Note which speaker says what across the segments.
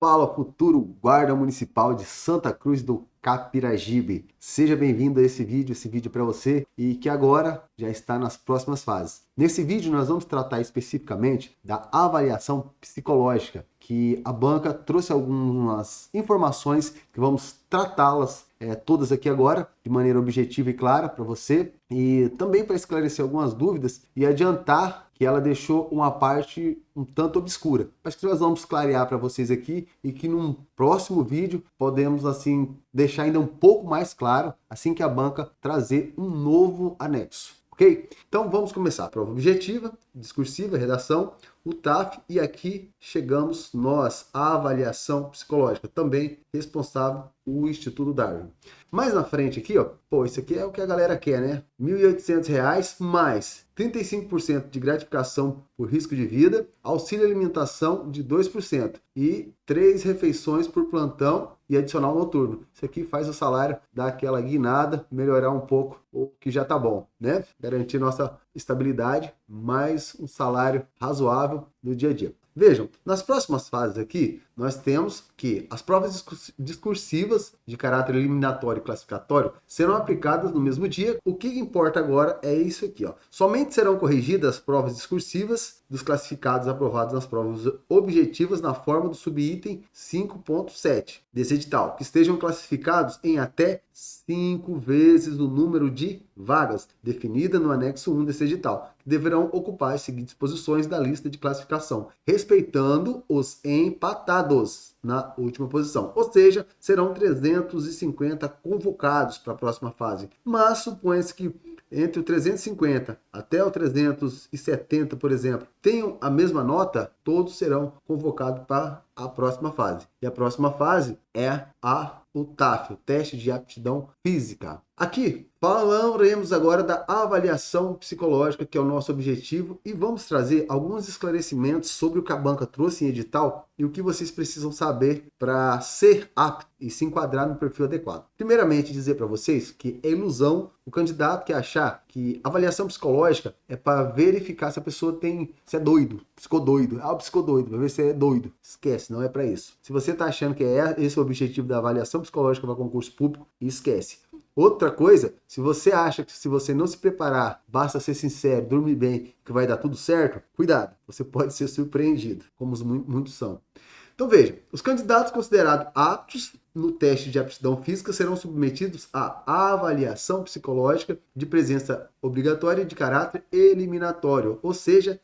Speaker 1: Fala, futuro guarda municipal de Santa Cruz do Capirajibe. Seja bem-vindo a esse vídeo para você e que agora já está nas próximas fases. Nesse vídeo nós vamos tratar especificamente da avaliação psicológica, que a banca trouxe algumas informações que vamos tratá-las todas aqui agora, de maneira objetiva e clara para você, e também para esclarecer algumas dúvidas e adiantar que ela deixou uma parte um tanto obscura, mas que nós vamos clarear para vocês aqui e que num próximo vídeo podemos assim deixar ainda um pouco mais claro assim que a banca trazer um novo anexo. Ok? Então vamos começar. Prova objetiva, discursiva, redação, o TAF e aqui chegamos nós, a avaliação psicológica, também responsável o Instituto Darwin. Mais na frente aqui, ó, isso aqui é o que a galera quer, né? R$ 1.800 mais 35% de gratificação por risco de vida, auxílio alimentação de 2% e 3 refeições por plantão e adicional noturno. Isso aqui faz o salário dar aquela guinada, melhorar um pouco o que já tá bom, né? Garantir nossa estabilidade, mais um salário razoável no dia a dia. Vejam, nas próximas fases aqui, nós temos que as provas discursivas de caráter eliminatório e classificatório serão aplicadas no mesmo dia. O que importa agora é isso aqui, ó. Somente serão corrigidas as provas discursivas dos classificados aprovados nas provas objetivas na forma do subitem 5.7 desse edital, que estejam classificados em até 5 vezes o número de vagas definida no anexo 1 desse edital, que deverão ocupar as seguintes posições da lista de classificação, respeitando os empatados na última posição. Ou seja, serão 350 convocados para a próxima fase. Mas supõe-se que entre o 350 até o 370, por exemplo, tenham a mesma nota, todos serão convocados para a próxima fase. E a próxima fase é o TAF, o teste de aptidão física. Aqui falaremos agora da avaliação psicológica, que é o nosso objetivo, e vamos trazer alguns esclarecimentos sobre o que a banca trouxe em edital e o que vocês precisam saber para ser apto e se enquadrar no perfil adequado. Primeiramente, dizer para vocês que é ilusão o candidato que achar que avaliação psicológica é para verificar se a pessoa se é doido, psicodoido, psicodoido, para ver se é doido. Esquece, não é para isso. Se você está achando que é esse o objetivo da avaliação psicológica para concurso público, esquece. Outra coisa, se você acha que se você não se preparar, basta ser sincero, dormir bem, que vai dar tudo certo, cuidado, você pode ser surpreendido, como muitos são. Então veja, os candidatos considerados aptos no teste de aptidão física serão submetidos à avaliação psicológica de presença obrigatória de caráter eliminatório, ou seja,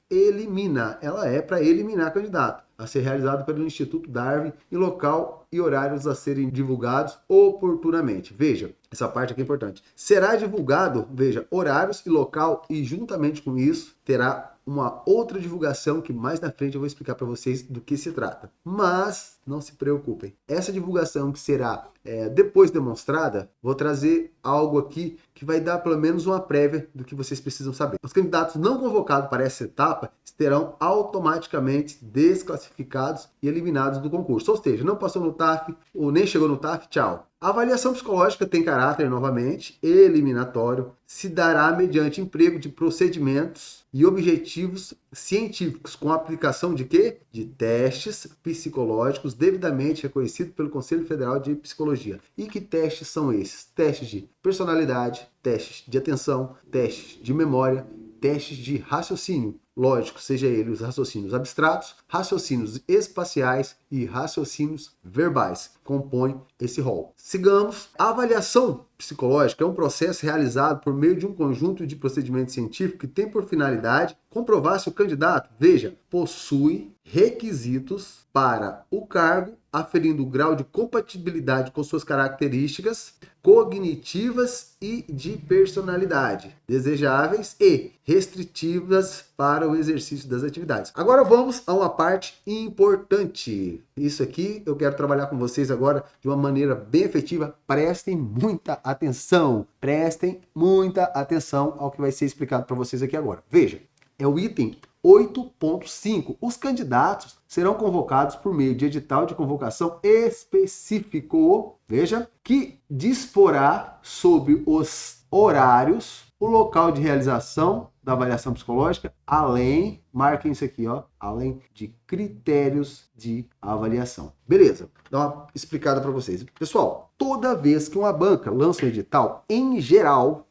Speaker 1: ela é para eliminar candidato, a ser realizado pelo Instituto Darwin em local e horários a serem divulgados oportunamente. Veja, essa parte aqui é importante. Será divulgado, veja, horários e local e juntamente com isso terá uma outra divulgação que mais na frente eu vou explicar para vocês do que se trata. Mas não se preocupem. Essa divulgação que será depois demonstrada, vou trazer algo aqui que vai dar pelo menos uma prévia do que vocês precisam saber. Os candidatos não convocados para essa etapa serão automaticamente desclassificados e eliminados do concurso. Ou seja, não passou no TAF ou nem chegou no TAF, tchau. A avaliação psicológica tem caráter, novamente, eliminatório, se dará mediante emprego de procedimentos e objetivos científicos, com aplicação de quê? De testes psicológicos devidamente reconhecidos pelo Conselho Federal de Psicologia. E que testes são esses? Testes de personalidade, testes de atenção, testes de memória, testes de raciocínio lógico, seja ele os raciocínios abstratos, raciocínios espaciais e raciocínios verbais, compõem esse rol. Sigamos. A avaliação psicológica é um processo realizado por meio de um conjunto de procedimentos científicos que tem por finalidade comprovar se o candidato, veja, possui requisitos para o cargo, aferindo o grau de compatibilidade com suas características cognitivas e de personalidade, desejáveis e restritivas para o exercício das atividades. Agora vamos a uma parte importante. Isso aqui eu quero trabalhar com vocês agora de uma maneira bem efetiva. Prestem muita atenção. Prestem muita atenção ao que vai ser explicado para vocês aqui agora. Veja, é o item 8.5. Os candidatos serão convocados por meio de edital de convocação específico, veja, que disporá sobre os horários o local de realização da avaliação psicológica, além, marquem isso aqui, ó, além de critérios de avaliação. Beleza, dá uma explicada para vocês. Pessoal, toda vez que uma banca lança um edital, em geral,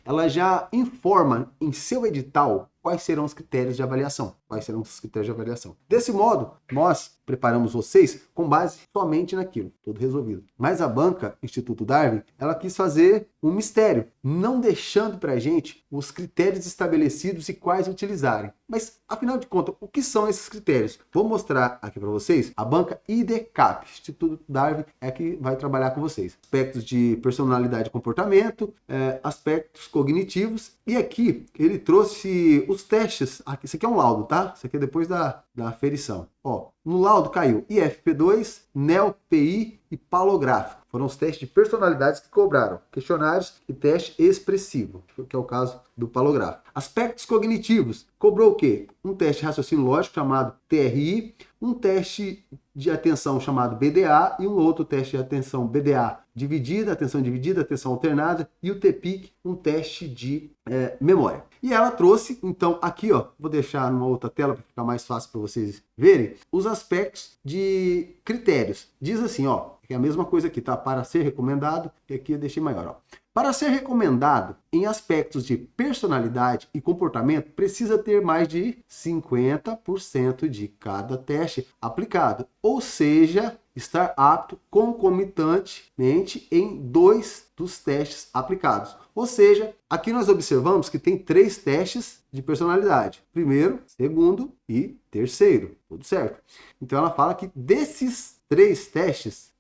Speaker 1: ela já informa em seu edital quais serão os critérios de avaliação. Desse modo, nós preparamos vocês com base somente naquilo, tudo resolvido. Mas a banca, Instituto Darwin, ela quis fazer um mistério, não deixando para a gente os critérios estabelecidos e quais utilizarem. Mas, afinal de contas, o que são esses critérios? Vou mostrar aqui para vocês. A banca IDCAP, Instituto Darwin, é que vai trabalhar com vocês. Aspectos de personalidade e comportamento, aspectos cognitivos. E aqui ele trouxe os testes. Isso aqui é um laudo, tá? Isso aqui é depois da aferição. Ó, no laudo caiu IFP2, NEL-PI e palográfico. Foram os testes de personalidades que cobraram. Questionários e teste expressivo, que é o caso do palográfico. Aspectos cognitivos. Cobrou o quê? Um teste de raciocínio lógico chamado TRI, um teste de atenção chamado BDA e um outro teste de atenção BDA dividida, atenção alternada e o TPIC, um teste de memória. E ela trouxe, então, aqui, ó, vou deixar numa outra tela para ficar mais fácil para vocês verem, os aspectos de critérios. Diz assim, ó, que é a mesma coisa aqui, tá? Para ser recomendado, e aqui eu deixei maior, ó. Para ser recomendado em aspectos de personalidade e comportamento, precisa ter mais de 50% de cada teste aplicado, ou seja, estar apto concomitantemente em 2 dos testes aplicados. Ou seja, aqui nós observamos que tem 3 testes de personalidade. Primeiro, segundo e terceiro. Tudo certo. Então ela fala que desses 3 testes,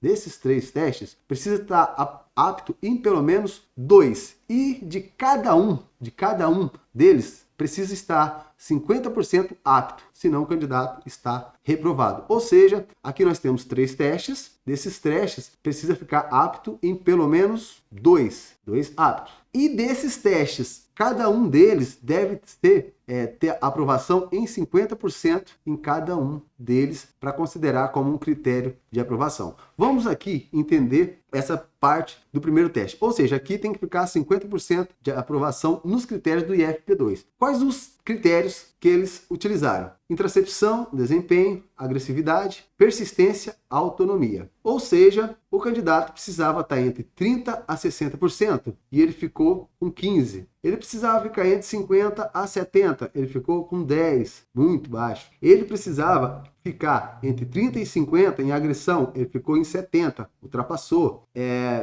Speaker 1: precisa estar apto em pelo menos 2. E de cada um deles precisa estar 50% apto, senão o candidato está reprovado. Ou seja, aqui nós temos 3 testes, desses testes precisa ficar apto em pelo menos 2 aptos. E desses testes, cada um deles deve ter aprovação em 50% em cada um deles para considerar como um critério de aprovação. Vamos aqui entender essa parte do primeiro teste. Ou seja, aqui tem que ficar 50% de aprovação nos critérios do IFP2. Quais os critérios que eles utilizaram? Intracepção, desempenho, agressividade, persistência, autonomia. Ou seja, o candidato precisava estar entre 30% a 60% e ele ficou com 15%. Ele precisava ficar entre 50% a 70%, ele ficou com 10%, muito baixo. Ele precisava ficar entre 30% e 50% em agressão, ele ficou em 70%, ultrapassou.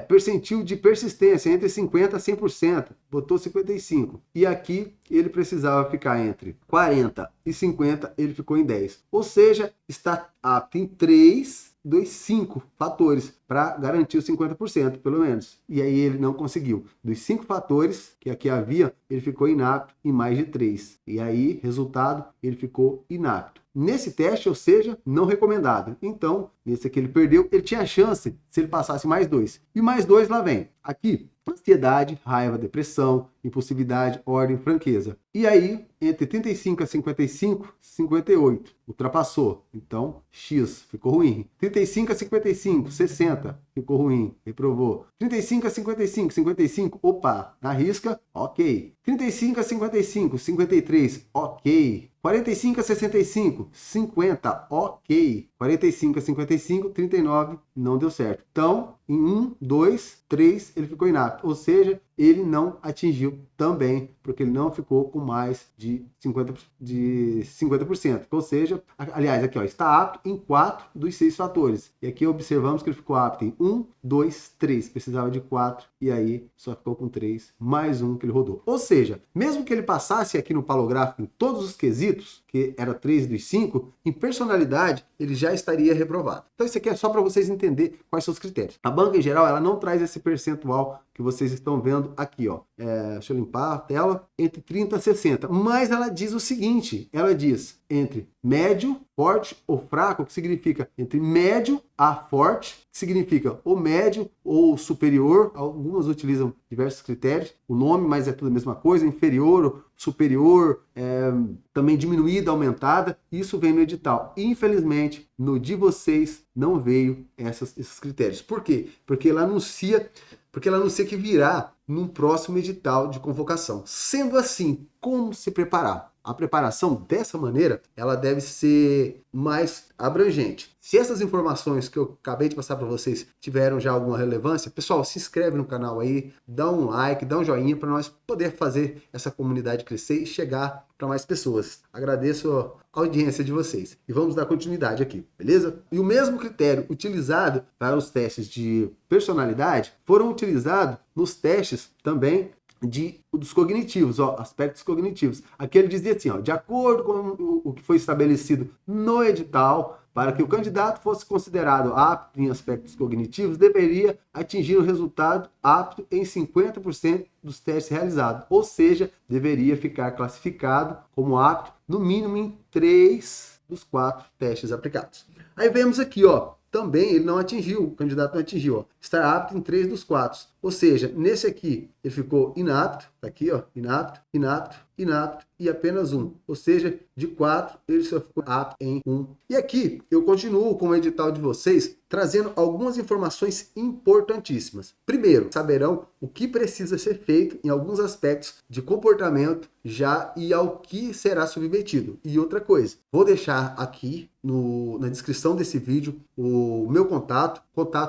Speaker 1: Percentil de persistência entre 50% a 100%, botou 55%. E aqui ele precisava ficar entre 40% e 50%, ele ficou em 10%. Ou seja, está apto em 3 dos 5 fatores para garantir os 50%, pelo menos. E aí ele não conseguiu. Dos 5 fatores que aqui havia, ele ficou inapto em mais de 3. E aí, resultado, ele ficou inapto. Nesse teste, ou seja, não recomendado. Então, nesse aqui ele perdeu, ele tinha a chance se ele passasse mais 2. E mais 2 lá vem. Aqui, ansiedade, raiva, depressão, impulsividade, ordem, franqueza. E aí, entre 35 a 55, 58. Ultrapassou. Então, X ficou ruim. 35 a 55, 60. Ficou ruim. Reprovou. 35 a 55, 55. Opa, na risca, ok. 35 a 55, 53. Ok. 45 a 65, 50, ok. 45 a 55, 39, não deu certo. Então, em 1, 2, 3, ele ficou inapto. Ou seja, ele não atingiu também, porque ele não ficou com mais de 50%. Ou seja, aliás, aqui ó, está apto em 4 dos 6 fatores. E aqui observamos que ele ficou apto em 1, 2, 3. Precisava de 4 e aí só ficou com 3, mais um que ele rodou. Ou seja, mesmo que ele passasse aqui no palográfico em todos os quesitos, que era 3 dos 5, em personalidade ele já estaria reprovado. Então isso aqui é só para vocês entenderem quais são os critérios. A banca em geral ela não traz esse percentual que vocês estão vendo aqui, ó. Deixa eu limpar a tela, entre 30 a 60. Mas ela diz o seguinte, ela diz, entre médio, forte ou fraco, que significa entre médio a forte, que significa ou médio ou superior. Algumas utilizam diversos critérios, o nome, mas é tudo a mesma coisa, inferior, superior, também diminuída, aumentada, isso vem no edital. Infelizmente, no de vocês não veio esses critérios. Por quê? Porque ela anuncia que virá num próximo edital de convocação. Sendo assim, como se preparar? A preparação dessa maneira, ela deve ser mais abrangente. Se essas informações que eu acabei de passar para vocês tiveram já alguma relevância, pessoal, se inscreve no canal aí, dá um like, dá um joinha para nós poder fazer essa comunidade crescer e chegar para mais pessoas. Agradeço a audiência de vocês. E vamos dar continuidade aqui, beleza? E o mesmo critério utilizado para os testes de personalidade foram utilizados nos testes também dos cognitivos, aspectos cognitivos. Aqui ele dizia assim, de acordo com o que foi estabelecido no edital, para que o candidato fosse considerado apto em aspectos cognitivos, deveria atingir o resultado apto em 50% dos testes realizados, ou seja, deveria ficar classificado como apto no mínimo em 3 dos 4 testes aplicados. Aí vemos aqui, também ele não atingiu, o candidato não atingiu, está apto em 3 dos 4. Ou seja, nesse aqui ele ficou inapto, tá aqui, inapto, inapto, inapto e apenas 1. Ou seja, de 4 ele só ficou apto em 1. E aqui eu continuo com o edital de vocês, trazendo algumas informações importantíssimas. Primeiro, saberão o que precisa ser feito em alguns aspectos de comportamento já e ao que será submetido. E outra coisa, vou deixar aqui na descrição desse vídeo o meu contato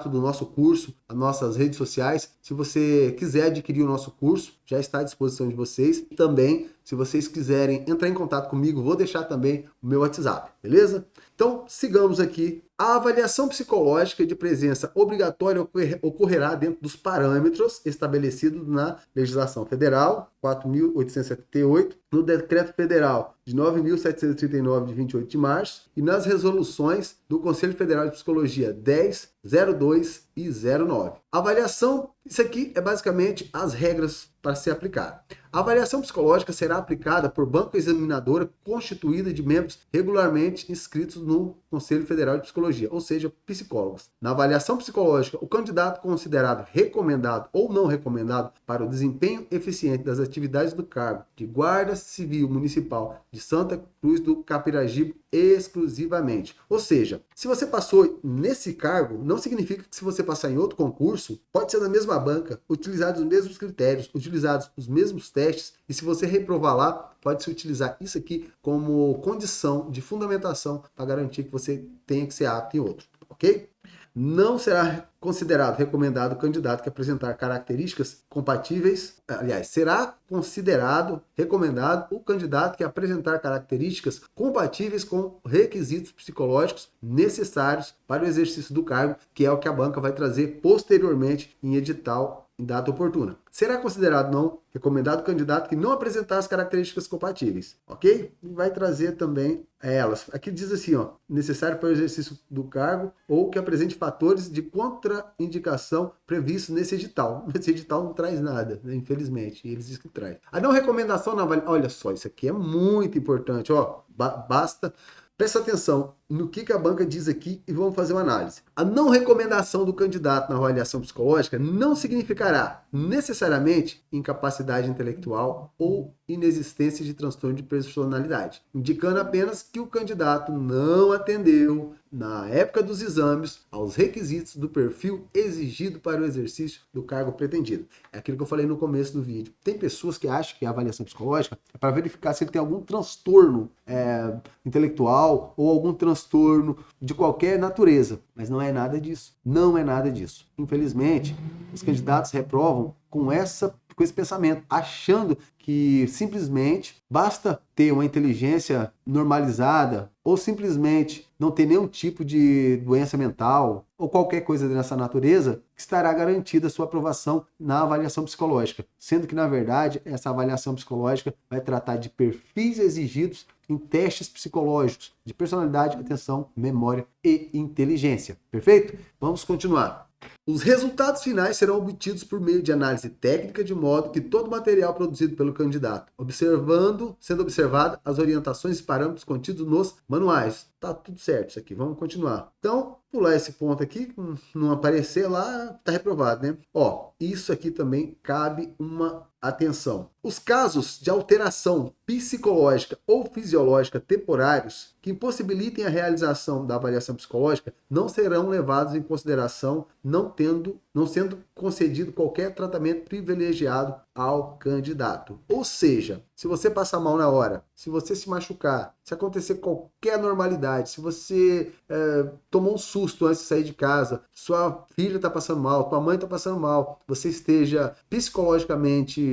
Speaker 1: do nosso curso, as nossas redes sociais. Se você quiser adquirir o nosso curso, já está à disposição de vocês. Também, se vocês quiserem entrar em contato comigo, vou deixar também o meu WhatsApp, beleza? Então, sigamos aqui. A avaliação psicológica de presença obrigatória ocorrerá dentro dos parâmetros estabelecidos na legislação federal 4.878, no decreto federal de 9.739 de 28 de março e nas resoluções do Conselho Federal de Psicologia 10, 02 e 09. Avaliação, isso aqui é basicamente as regras para se aplicar. A avaliação psicológica será aplicada por banca examinadora constituída de membros regularmente inscritos no Conselho Federal de Psicologia, ou seja, psicólogos. Na avaliação psicológica, o candidato considerado recomendado ou não recomendado para o desempenho eficiente das atividades do cargo de Guarda Civil Municipal de Santa Cruz do Capirajibe exclusivamente. Ou seja, se você passou nesse cargo, não significa que se você passar em outro concurso, pode ser na mesma banca, utilizados os mesmos critérios, utilizados os mesmos testes, e se você reprovar lá, pode-se utilizar isso aqui como condição de fundamentação para garantir que você tenha que ser apto em outro, ok? Não será considerado recomendado o candidato que apresentar características compatíveis, aliás, será considerado recomendado o candidato que apresentar características compatíveis com requisitos psicológicos necessários para o exercício do cargo, que é o que a banca vai trazer posteriormente em edital em data oportuna. Será considerado não recomendado o candidato que não apresentar as características compatíveis, ok? E vai trazer também elas. Aqui diz assim, necessário para o exercício do cargo ou que apresente fatores de contraindicação previstos nesse edital. Esse edital não traz nada, né? Infelizmente, eles dizem que traz. A não recomendação na avaliação, olha só, isso aqui é muito importante, basta. Presta atenção no que a banca diz aqui e vamos fazer uma análise. A não recomendação do candidato na avaliação psicológica não significará necessariamente incapacidade intelectual ou inexistência de transtorno de personalidade, indicando apenas que o candidato não atendeu, na época dos exames, aos requisitos do perfil exigido para o exercício do cargo pretendido. É aquilo que eu falei no começo do vídeo. Tem pessoas que acham que a avaliação psicológica é para verificar se ele tem algum transtorno intelectual ou algum transtorno de qualquer natureza, mas não é nada disso. Não é nada disso. Infelizmente, os candidatos reprovam com esse pensamento, achando que simplesmente basta ter uma inteligência normalizada ou simplesmente não ter nenhum tipo de doença mental ou qualquer coisa dessa natureza que estará garantida a sua aprovação na avaliação psicológica, sendo que, na verdade, essa avaliação psicológica vai tratar de perfis exigidos em testes psicológicos de personalidade, atenção, memória e inteligência. Perfeito? Vamos continuar. Os resultados finais serão obtidos por meio de análise técnica, de modo que todo material produzido pelo candidato, sendo observado as orientações e parâmetros contidos nos manuais. Tá tudo certo isso aqui, vamos continuar. Então, pular esse ponto aqui, não aparecer lá, tá reprovado, né? Ó, isso aqui também cabe uma atenção. Os casos de alteração psicológica ou fisiológica temporários que impossibilitem a realização da avaliação psicológica não serão levados em consideração, não sendo concedido qualquer tratamento privilegiado ao candidato. Ou seja, se você passar mal na hora, se você se machucar, se acontecer qualquer anormalidade, se você tomou um susto antes de sair de casa, sua filha está passando mal, tua mãe está passando mal, você esteja psicologicamente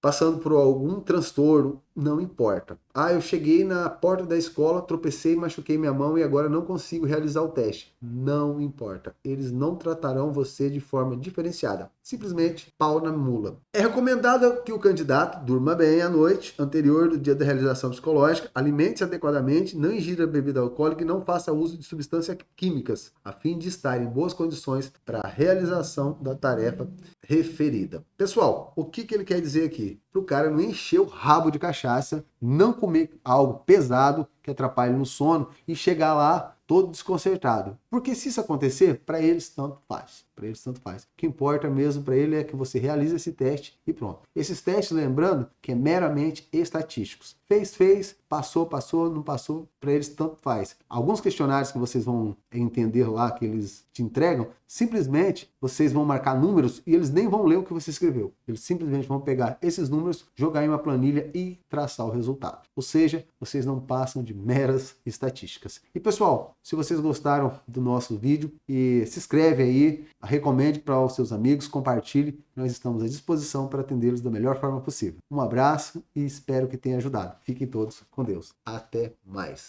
Speaker 1: passando por algum transtorno, não importa. Ah, eu cheguei na porta da escola, tropecei, machuquei minha mão e agora não consigo realizar o teste. Não importa. Eles não tratarão você de forma diferenciada. Simplesmente pau na mula. É recomendado que o candidato durma bem à noite anterior do dia da realização psicológica, alimente-se adequadamente, não ingira bebida alcoólica e não faça uso de substâncias químicas, a fim de estar em boas condições para a realização da tarefa referida. Pessoal, o que ele quer dizer aqui? Para o cara não encher o rabo de cachaça, não comer algo pesado que atrapalhe no sono e chegar lá todo desconcertado. Porque se isso acontecer, para eles tanto faz. Para eles tanto faz. O que importa mesmo para ele é que você realize esse teste e pronto. Esses testes, lembrando, que é meramente estatísticos. Fez, passou, não passou, para eles tanto faz. Alguns questionários que vocês vão entender lá, que eles te entregam, simplesmente vocês vão marcar números e eles nem vão ler o que você escreveu. Eles simplesmente vão pegar esses números, jogar em uma planilha e traçar o resultado. Ou seja, vocês não passam de meras estatísticas. E pessoal, se vocês gostaram do nosso vídeo, se inscreve aí, recomende para os seus amigos, compartilhe. Nós estamos à disposição para atendê-los da melhor forma possível. Um abraço e espero que tenha ajudado. Fiquem todos com Deus. Até mais.